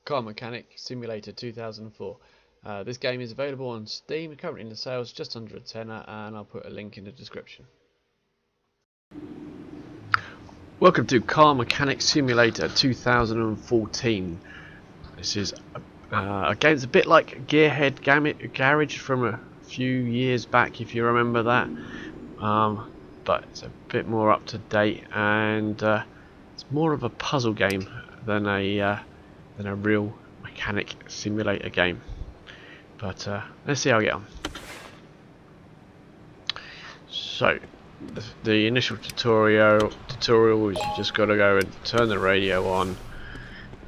Car Mechanic Simulator 2004. This game is available on Steam, currently in the sales just under a tenner, and I'll put a link in the description. Welcome to Car Mechanic Simulator 2014. This is a game that's a bit like Gearhead Garage from a few years back, if you remember that, but it's a bit more up to date, and it's more of a puzzle game than a real mechanic simulator game. But let's see how I get on. So the initial tutorial is you just got to go and turn the radio on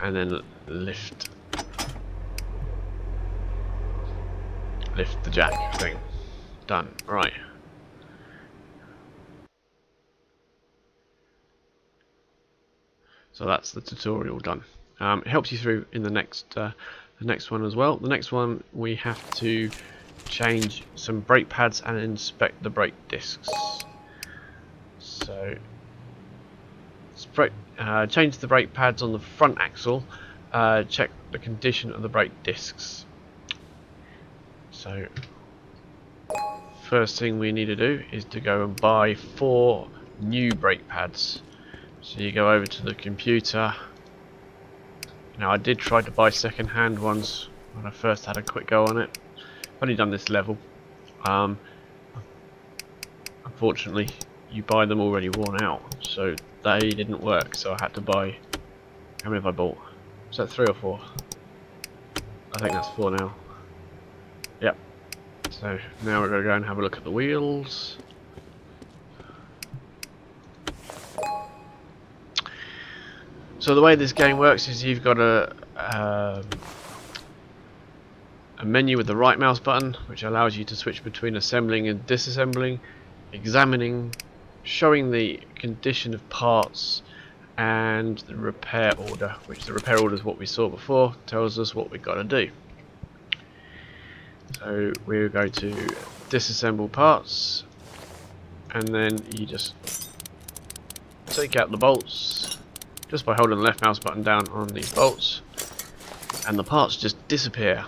and then lift the jack thing. Done. Right. So that's the tutorial done. It helps you through in the next one as well. The next one, we have to change some brake pads and inspect the brake discs. So change the brake pads on the front axle. Check the condition of the brake discs. So first thing we need to do is to go and buy 4 new brake pads. So you go over to the computer. Now, I did try to buy second-hand ones when I first had a quick go on it. I've only done this level. Unfortunately, you buy them already worn out, so they didn't work. So I had to buy. How many have I bought? Is that 3 or 4? I think that's 4 now. Yep. So now we're going to go and have a look at the wheels. So the way this game works is you've got a menu with the right mouse button, which allows you to switch between assembling and disassembling, examining, showing the condition of parts, and the repair order, which the repair order is what we saw before, tells us what we've got to do. So we'll go to disassemble parts, and then you just take out the bolts just by holding the left mouse button down on these bolts, and the parts just disappear.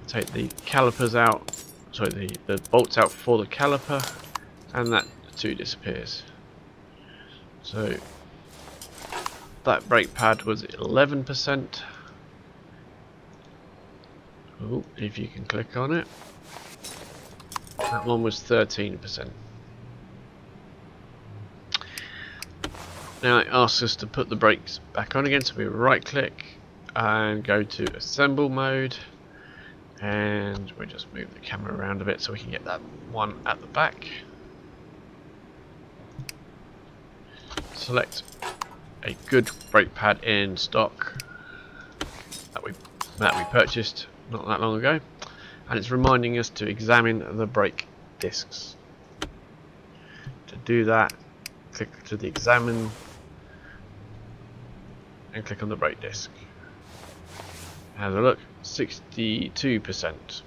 Take the calipers out, sorry, the bolts out for the caliper, and that too disappears. So that brake pad was 11%. Oh, if you can click on it. That one was 13%. Now it asks us to put the brakes back on again, so we right click and go to assemble mode, and we'll just move the camera around a bit so we can get that one at the back. Select a good brake pad in stock that we purchased not that long ago, and it's reminding us to examine the brake discs. To do that, click to the examine and click on the brake disc. Have a look, 62%.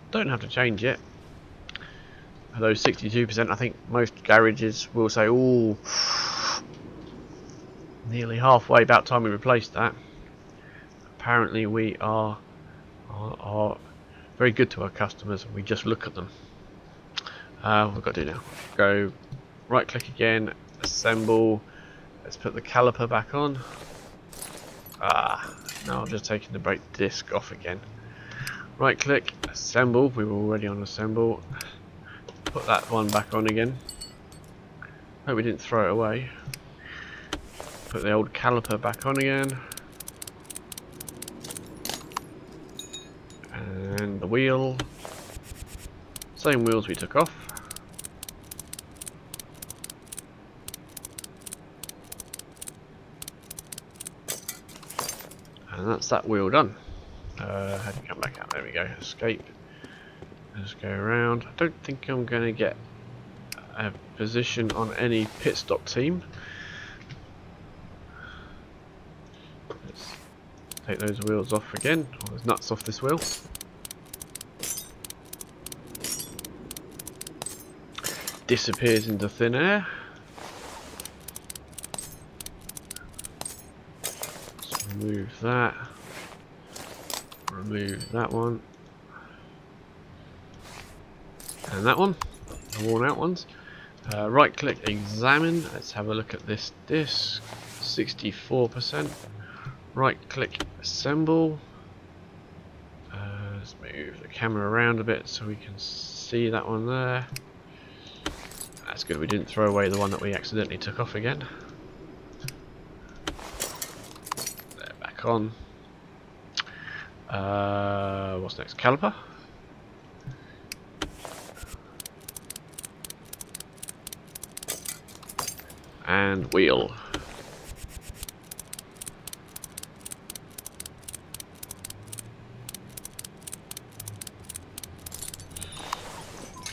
Don't have to change it. Although 62%, I think most garages will say, "Oh, nearly halfway, about time we replaced that." Apparently we are very good to our customers. We just look at them. What we've got to do now, go right click again, assemble. Let's put the caliper back on. Now I'm just taking the brake disc off again. Right click, assemble. We were already on assemble. Put that one back on again. Hope we didn't throw it away. Put the old caliper back on again. And the wheel. Same wheels we took off. And that's that wheel done. How do you come back out? There we go. Escape. Let's go around. I don't think I'm going to get a position on any pit stop team. Let's take those wheels off again. Oh, there's nuts off this wheel. Disappears into thin air. Remove that. Remove that one. And that one. The worn out ones. Right click, examine. Let's have a look at this disc. 64%. Right click, assemble. Let's move the camera around a bit so we can see that one there. That's good, we didn't throw away the one that we accidentally took off again. There, back on. What's next? Caliper. And wheel.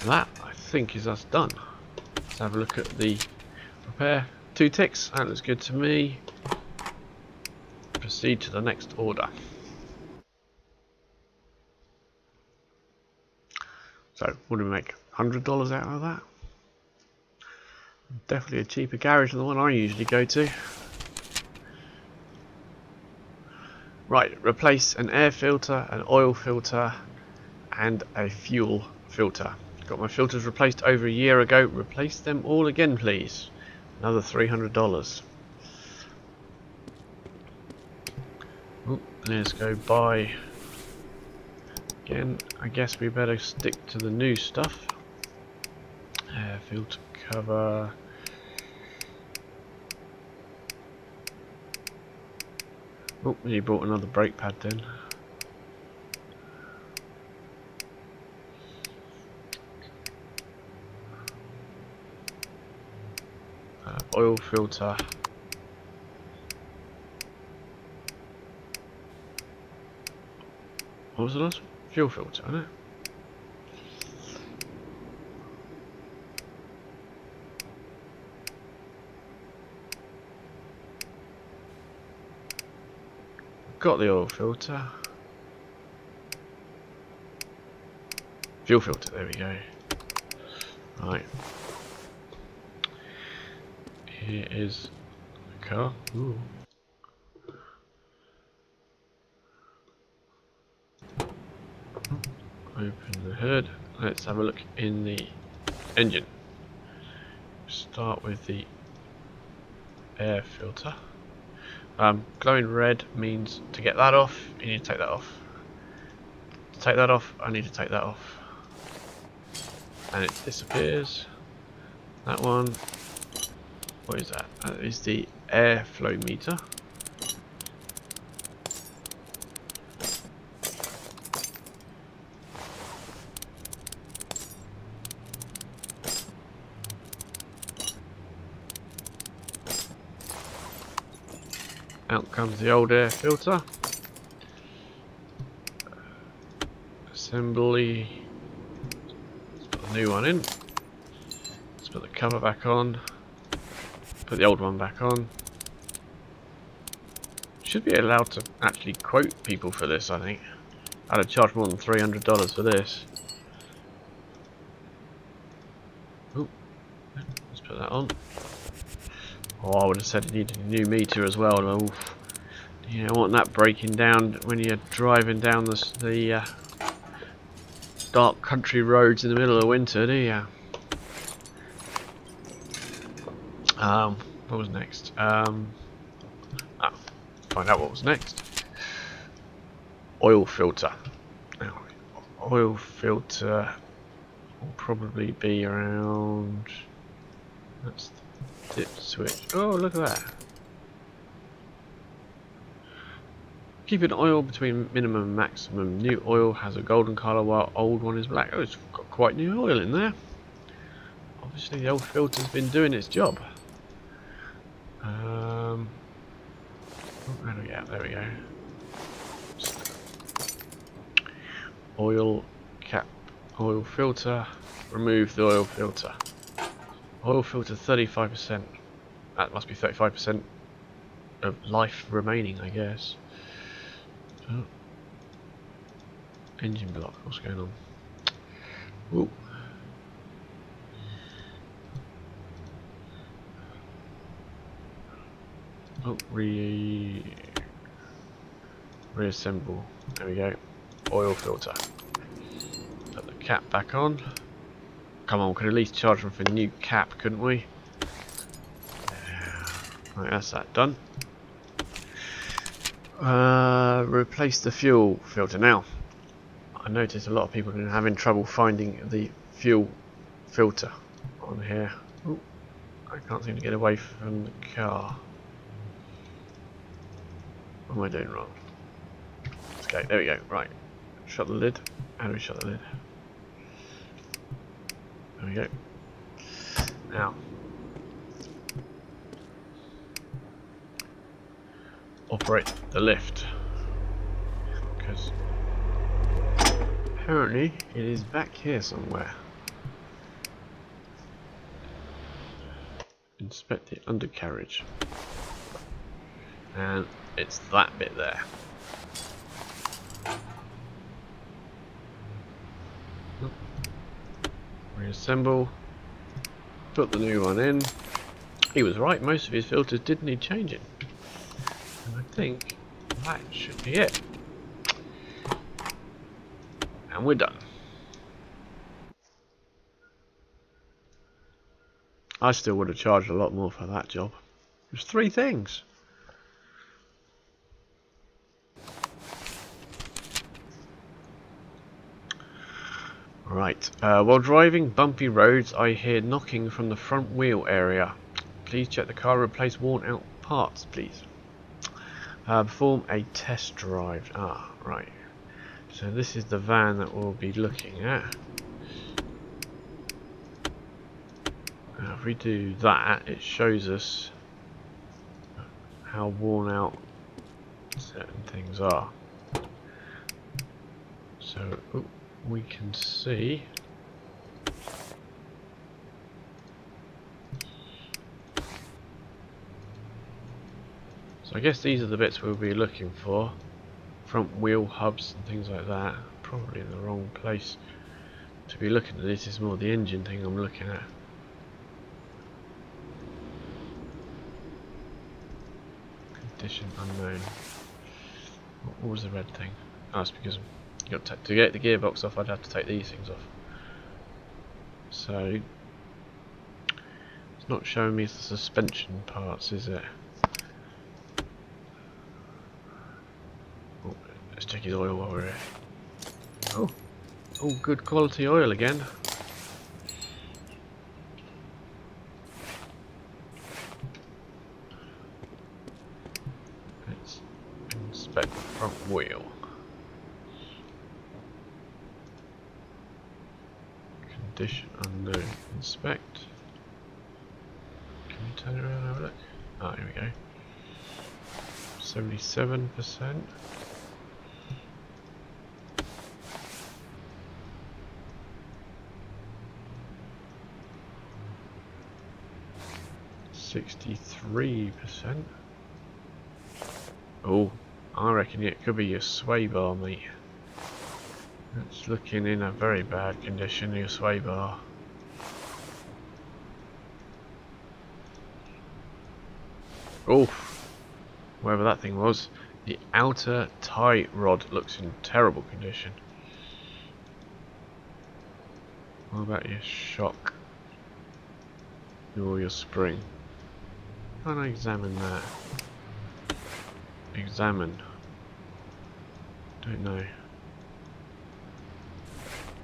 That, I think, is us done. Let's have a look at the repair. 2 ticks, that looks good to me. Proceed to the next order. So, what do we make? $100 out of that? Definitely a cheaper garage than the one I usually go to. Right, replace an air filter, an oil filter, and a fuel filter. Got my filters replaced over a year ago. Replace them all again, please. Another $300. Ooh, let's go buy. Again, I guess we better stick to the new stuff. Air filter cover. Oh, he bought another brake pad then. Oil filter. What was the last one? Fuel filter, isn't it? Got the oil filter. Fuel filter, there we go. Right. Here is the car. Ooh. Open the hood. Let's have a look in the engine. Start with the air filter. Glowing red means to get that off, you need to take that off. To take that off, I need to take that off. And it disappears. That one. What is that? That is the airflow meter. Out comes the old air filter. Assembly. Let's put the new one in. Let's put the cover back on. Put the old one back on. Should be allowed to actually quote people for this, I think. I'd have charged more than $300 for this. Ooh. Let's put that on. Oh, I would have said it needed a new meter as well. Oof. You don't want that breaking down when you're driving down the dark country roads in the middle of winter, do you? What was next? Find out what was next. Oil filter. Now, oil filter will probably be around. That's the dip switch. Oh, look at that. Keeping oil between minimum and maximum. New oil has a golden colour while old one is black. Oh, it's got quite new oil in there. Obviously the old filter's been doing its job. Where do we get? There we go. Oil cap, oil filter. Remove the oil filter. Oil filter 35%. That must be 35% of life remaining, I guess. Oh. Engine block. What's going on? Ooh. Oh, Reassemble. There we go. Oil filter. Put the cap back on. Come on, we could at least charge them for a new cap, couldn't we? Right, that's that done. Replace the fuel filter. Now, I noticed a lot of people are having trouble finding the fuel filter on here. Ooh, I can't seem to get away from the car. What am I doing wrong? Okay, there we go. Right, shut the lid. How do we shut the lid? There we go. Now, operate the lift, because apparently it is back here somewhere. Inspect the undercarriage, and it's that bit there. Reassemble, put the new one in. He was right, most of his filters did need changing, and I think that should be it, and we're done. I still would have charged a lot more for that job. There's 3 things. Right, while driving bumpy roads, I hear knocking from the front wheel area. Please check the car, replace worn out parts, please. Perform a test drive. Ah, right. So this is the van that we'll be looking at. Now if we do that, it shows us how worn out certain things are. So, ooh, we can see so I guess these are the bits we'll be looking for. Front wheel hubs and things like that. Probably in the wrong place to be looking at this. Is more the engine thing I'm looking at. Condition unknown. What was the red thing? Oh, it's because to get the gearbox off, I'd have to take these things off. So it's not showing me the suspension parts, is it? Oh, let's check his oil while we're here. Oh, all good quality oil again. Let's inspect the front wheel. Condition unknown. Inspect. Can we turn it around and have a look? Ah, here we go. 77%. %. Oh, I reckon it could be your sway bar, mate. It's looking in a very bad condition, your sway bar. Oh, whatever that thing was. The outer tie rod looks in terrible condition. What about your shock? Or your spring? Can I examine that? Examine. Don't know.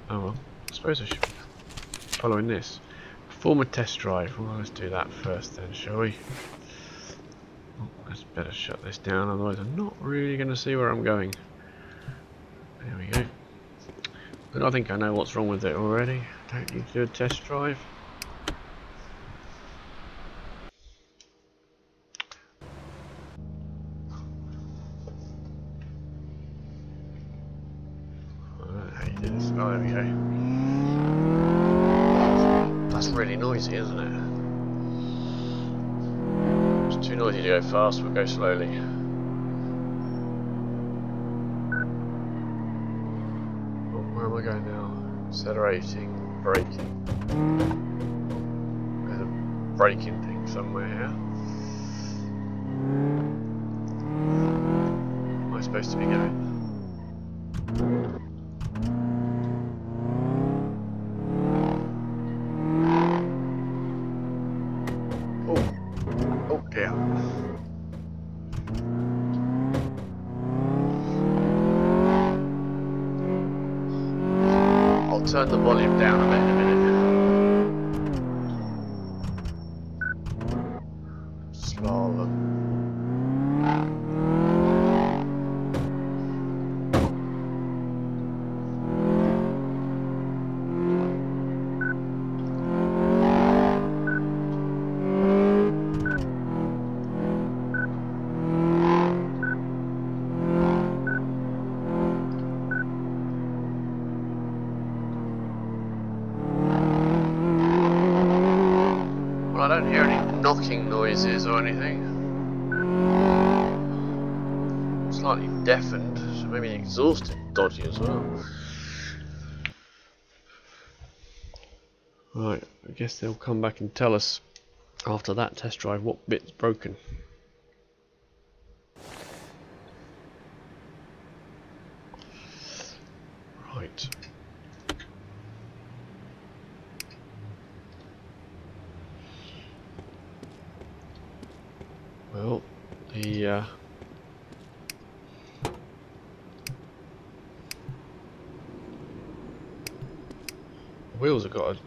Oh well, I suppose I should be following this. Perform a test drive. Well, let's do that first then, shall we? Oh, let's better shut this down, otherwise I'm not really going to see where I'm going. There we go. But I think I know what's wrong with it already. Don't need to do a test drive. Oh, there we go. That's really noisy, isn't it? It's too noisy to go fast, we'll go slowly. Oh, where am I going now? Accelerating, braking. There's a braking thing somewhere here. I supposed to be going. Oh, oh dear. I'll turn the volume down a bit in a minute. Slalom. I don't hear any knocking noises or anything. Slightly deafened, so maybe the exhaust is dodgy as well. Right, I guess they'll come back and tell us after that test drive what bit's broken. Right. Well, the wheels have got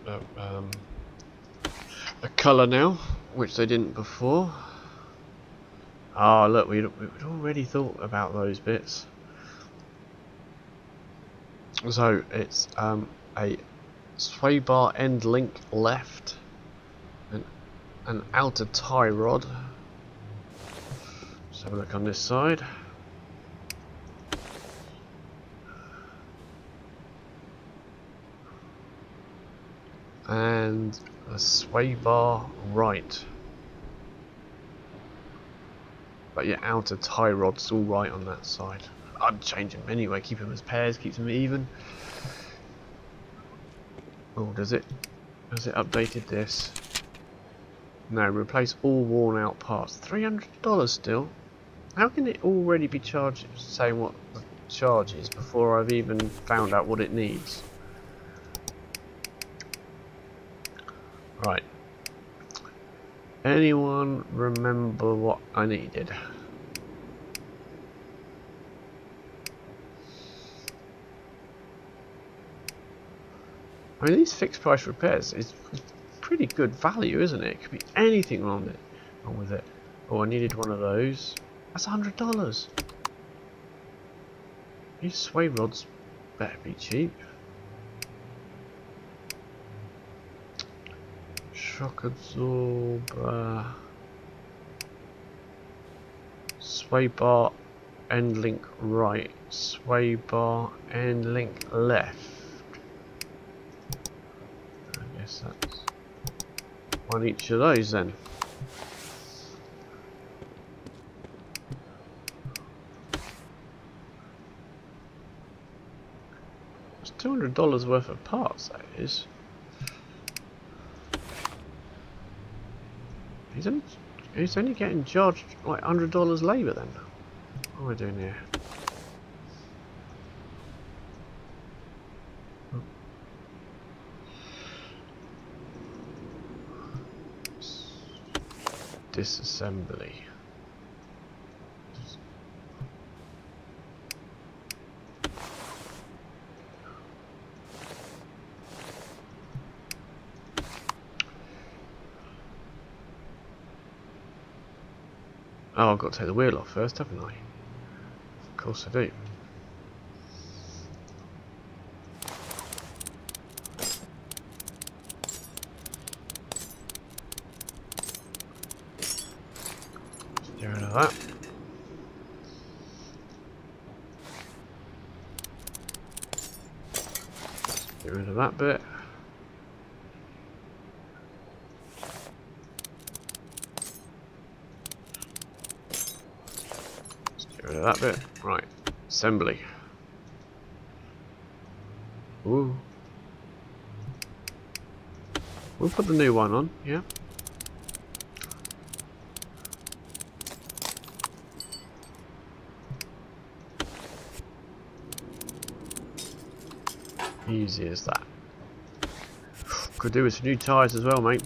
a colour now, which they didn't before. Ah, look, we'd already thought about those bits. So it's a sway bar end link left, an outer tie rod. Let's have a look on this side. And a sway bar right. But your outer tie rod's all right on that side. I'd change them anyway, keep them as pairs, keeps them even. Oh, does it? Has it updated this? No, replace all worn out parts. $300 still? How can it already be charged, saying what the charge is before I've even found out what it needs? Right. Anyone remember what I needed? I mean, these fixed price repairs is pretty good value, isn't it? It could be anything wrong with it. Oh, I needed one of those. That's $100. These sway rods better be cheap. Shock absorber. Sway bar end link right. Sway bar end link left. I guess that's one each of those then. It's $200 worth of parts, that is. He's only getting charged like $100 labour then. What am I doing here? Disassembly. Oh, I've got to take the wheel off first, haven't I? Of course I do. Let's get rid of that. Get rid of that bit. That bit. Right. Assembly. Ooh. We'll put the new one on, yeah. Easy as that. Could do with some new tyres as well, mate.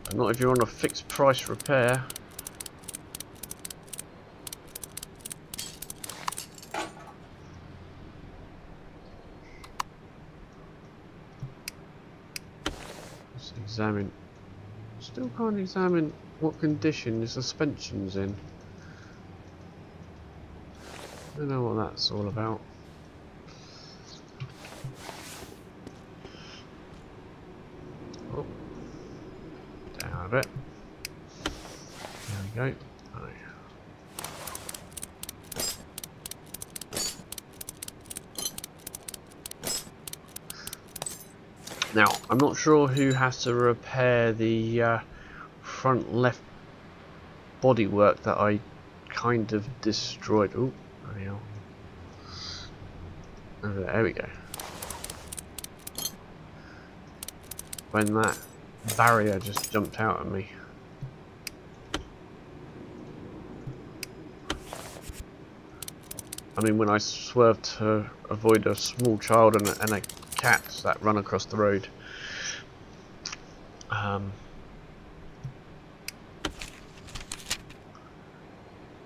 But not if you're on a fixed price repair. Let's examine. Still can't examine what condition the suspension's in. I don't know what that's all about. Oh, down a bit. There we go. Right. Now, I'm not sure who has to repair the front left bodywork that I kind of destroyed. Oh, there we go. When that barrier just jumped out at me. I mean, when I swerved to avoid a small child and a cat that run across the road.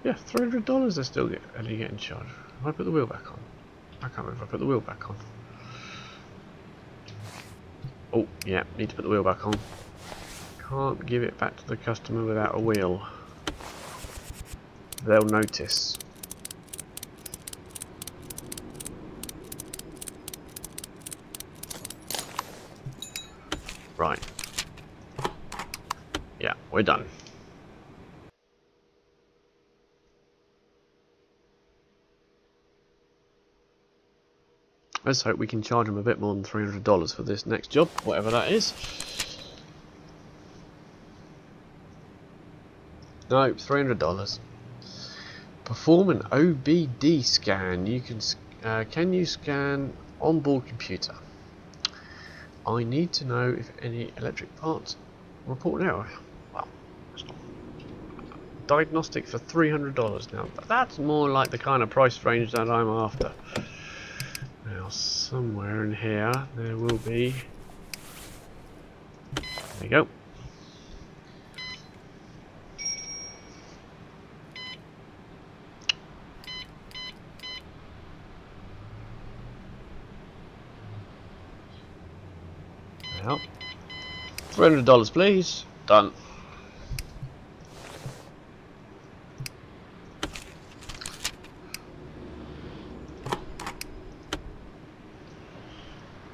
Yeah, $300 they're still only getting charged. If I put the wheel back on. I can't remember if I put the wheel back on. Oh, yeah, need to put the wheel back on. Can't give it back to the customer without a wheel. They'll notice. Right. Yeah, we're done. Let's hope we can charge them a bit more than $300 for this next job, whatever that is. No, $300. Perform an OBD scan. You can you scan onboard computer? I need to know if any electric parts report an error. Well, diagnostic for $300 now. But that's more like the kind of price range that I'm after. Now, somewhere in here there will be. There you go. Now, $300, please. Done.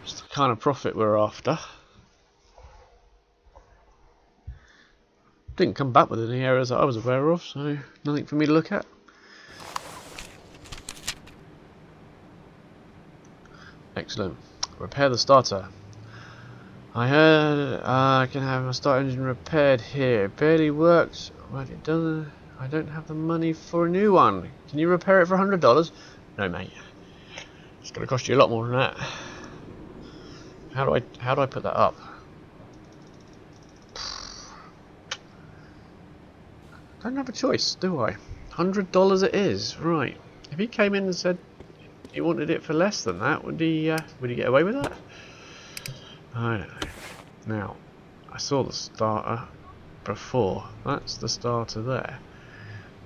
It's the kind of profit we're after. Didn't come back with any errors that I was aware of, so nothing for me to look at. Excellent. Repair the starter. I heard I can have my start engine repaired here. It barely works, but it doesn't. I don't have the money for a new one. Can you repair it for $100? No, mate. It's going to cost you a lot more than that. How do I put that up? I don't have a choice, do I? $100 it is, right? If he came in and said he wanted it for less than that, would he get away with that? I don't know. Now, I saw the starter before. That's the starter there.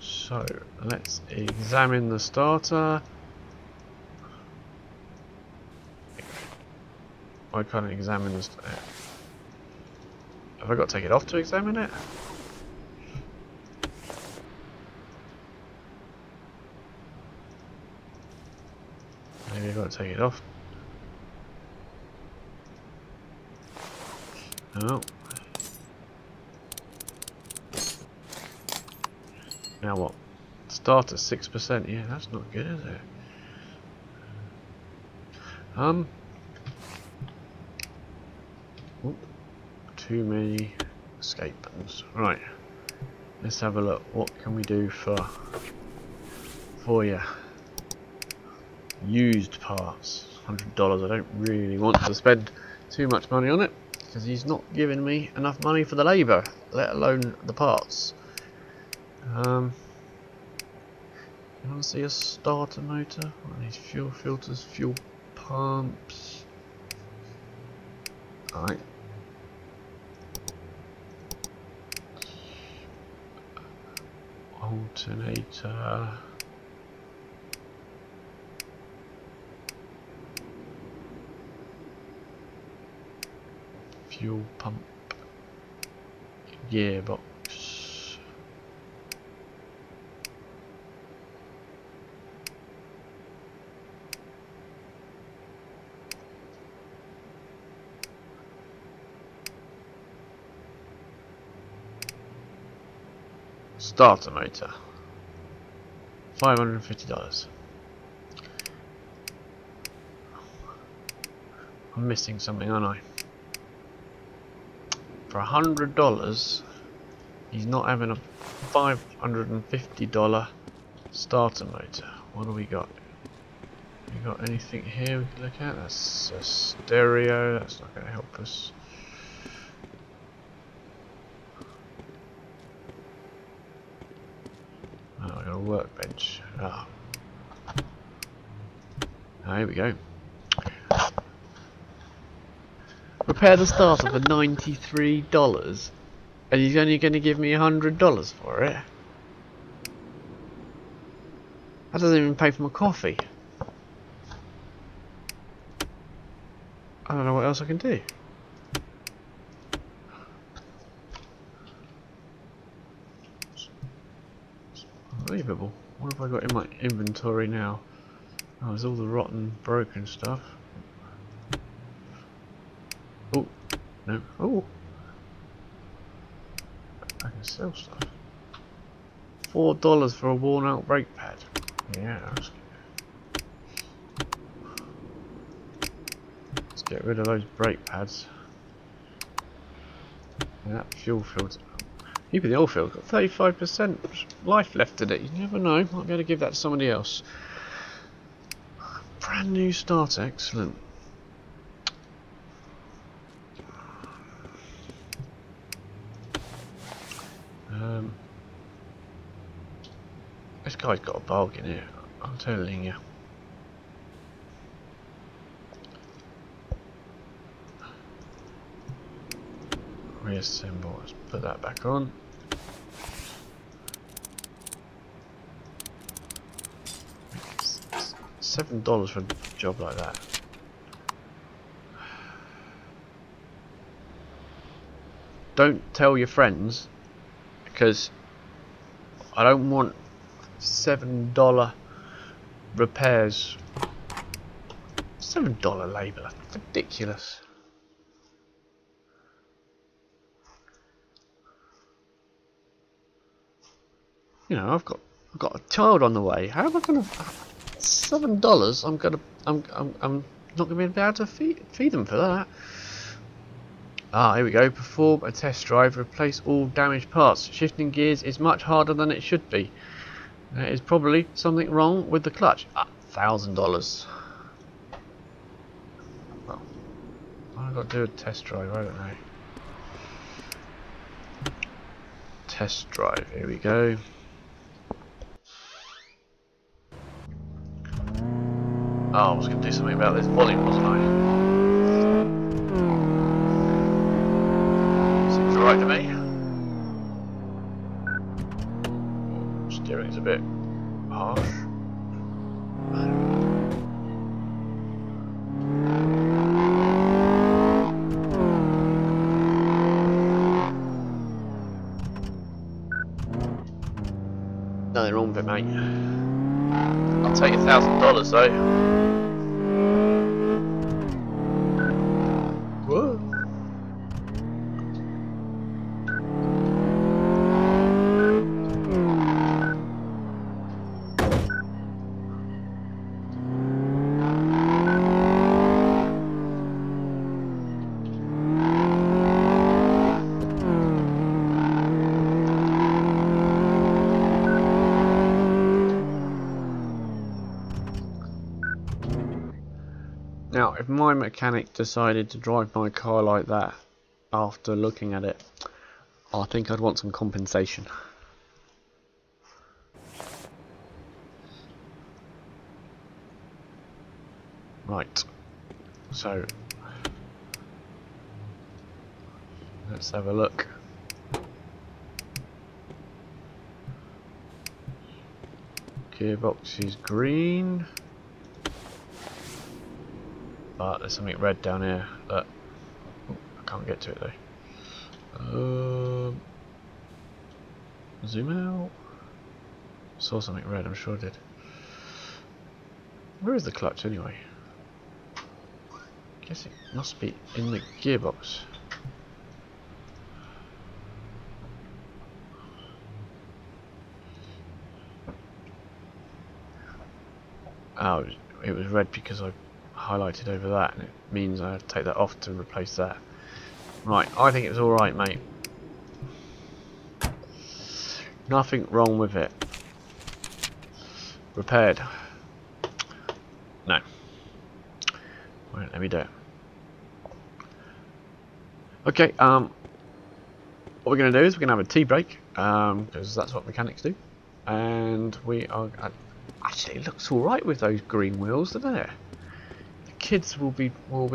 So, let's examine the starter. I can't examine the starter. Have I got to take it off to examine it? Maybe I've got to take it off. Oh. Now what? Starter 6%. Yeah, that's not good, is it? Oop, too many escape buttons. Right. Let's have a look. What can we do for you? Used parts. $100. I don't really want to spend too much money on it, because he's not giving me enough money for the labour, let alone the parts. You want to see a starter motor? What are these? Fuel filters, fuel pumps. Alright. Alternator. Fuel pump. Gearbox. Starter motor. $550. I'm missing something, aren't I? For $100, he's not having a $550 starter motor. What do we got? We got anything here we can look at? That's a stereo. That's not going to help us. Oh, I got a workbench. Ah. Oh, here we go. Repair the starter for $93, and he's only going to give me $100 for it. That doesn't even pay for my coffee. I don't know what else I can do. It's unbelievable. What have I got in my inventory now? Oh, there's all the rotten, broken stuff. Oh, no. Oh, I can sell stuff. $4 for a worn out brake pad. Yeah, let's get rid of those brake pads. And that fuel filter. Even the oil filter got 35% life left in it. You never know. Might be able to give that to somebody else. Brand new starter, excellent. This guy's got a bargain here, I'm telling you. Reassemble, let's put that back on. $7 for a job like that. Don't tell your friends, because I don't want $7 repairs. $7 labour, that's ridiculous. You know, I've got a child on the way. How am I gonna $7? I'm not gonna be able to feed them for that. Ah, here we go. Perform a test drive. Replace all damaged parts. Shifting gears is much harder than it should be. There is probably something wrong with the clutch. $1,000. Well, I've got to do a test drive. I don't know. Test drive. Here we go. Oh, I was going to do something about this volume, wasn't I? Seems alright to me. Steering's a bit harsh. Nothing wrong with it, mate. I'll take $1,000 though. Whoa. Now, if my mechanic decided to drive my car like that after looking at it, I think I'd want some compensation. Right, so Let's have a look. Gearbox is green, but there's something red down here that I can't get to it though. Zoom out. Saw something red, I'm sure I did. Where is the clutch anyway? Guess it must be in the gearbox. Oh, it was red because I highlighted over that, and it means I have to take that off to replace that. Right, I think it's alright, mate. Nothing wrong with it. Repaired. No. Won't let me do it. Okay, what we're going to do is we're going to have a tea break, because that's what mechanics do. And we are... actually, it looks alright with those green wheels, doesn't it? The kids will be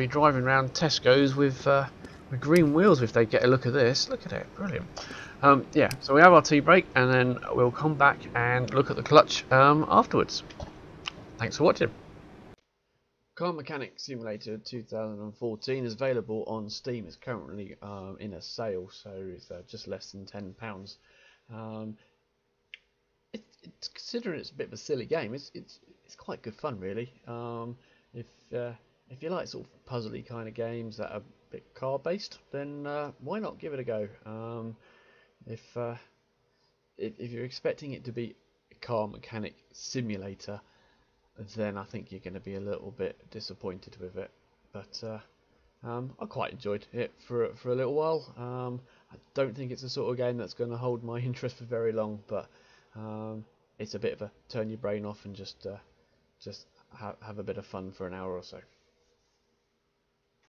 driving around Tesco's with green wheels if they get a look at this. Look at it, brilliant. Yeah, so we have our tea break, and then we'll come back and look at the clutch afterwards. Thanks for watching. Car Mechanic Simulator 2014 is available on Steam. It's currently in a sale, so it's just less than £10. It's considering it's a bit of a silly game. It's quite good fun, really. If you like sort of puzzly kind of games that are a bit car based, then why not give it a go? If you're expecting it to be a car mechanic simulator, then I think you're going to be a little bit disappointed with it. But I quite enjoyed it for a little while. I don't think it's the sort of game that's going to hold my interest for very long, but it's a bit of a turn your brain off and just have a bit of fun for an hour or so.